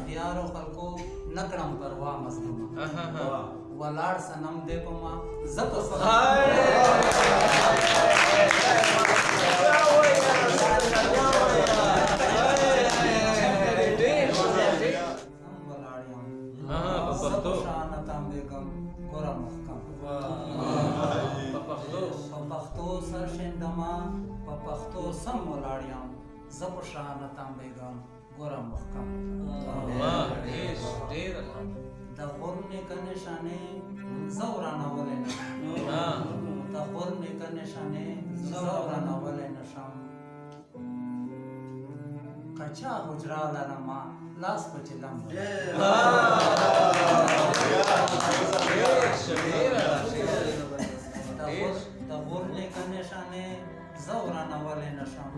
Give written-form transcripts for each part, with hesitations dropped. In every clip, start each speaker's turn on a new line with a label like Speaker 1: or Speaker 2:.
Speaker 1: اغیارو خلکو نکړم پروا مظلومه ولاړ سنم دې په ما زه په پښتو سر شندما په پښتو سم ولاړ یم زه په شان تانبېږم ګوره محکم د غور نیکه نشانې زه ورانولی نشم د غور نیکه نشانې زه ورانولی نشم که چا حجره لرمه لاس په چلم د غور نیکه نشانې زه ورانولی نشم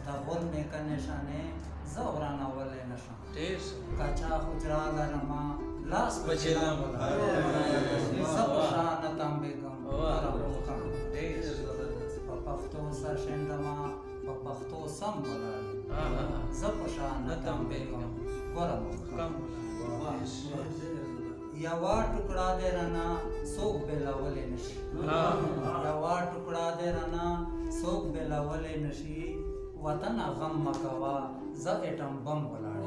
Speaker 1: د غور نیکه نشانې زه ورانولی نشم که چا حجره لرمه لاس په چلم زه په شانه تانبېږم په پښتو سر شندمه په پښتو سم ولاړ زه په شانه تانبېږم ګوره محکم یوا ټوکړه دې رانه څوک بېلولی نشي یوا ټوکړه دې رانه څوک بېلولی نشي وطنه غم مه کوه زه اټم بم ولاړ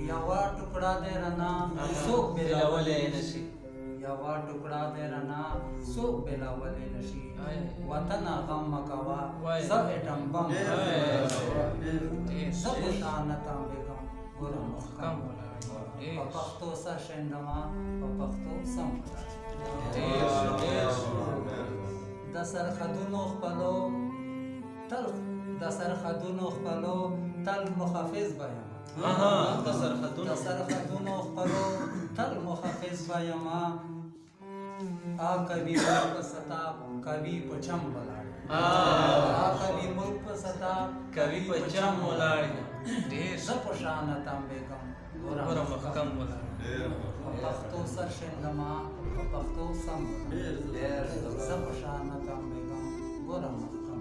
Speaker 1: یوا ټوکړه دې رانه څوک بېلولی نشي یوا ټوکړه دې رانه څوک بېلولی نشي وطنه غم مه کوه زه اټم بم زه په شانه تانبېږم ګوره محکم په پښتو سر شندمه په پښتو سم ولاړ د سرحدونو خپلو تل محافظ به یم د سرحدونو خپلو تل محافظ به یم کبھی ملک په ستا کبھی په چم ولاړ کبھی ملک په ستا کبھی په چم ولاړ زه په شانه تانبېږم ګوره محکم ولاړ په پښتو سر شندمه په پښتو سم زه په شانه تانبېږم ګوره محکم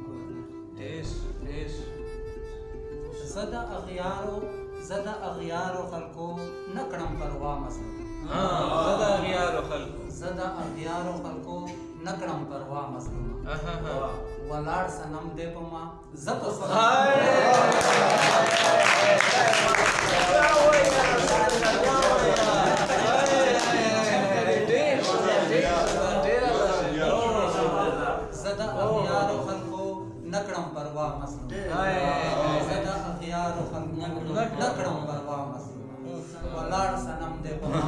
Speaker 1: زه د اغیارو خلکو نه کړم پروا مظلومه زه د اغیارو خلکو نه کړم پروا مظلومه ولاړ سنم دې په ما زه په زه د اغیارو خلکو نه کړم پروا مظلومه زه د اغیارو خلکو نه کړم پروا مظلومه ولاړ سنم دې په ما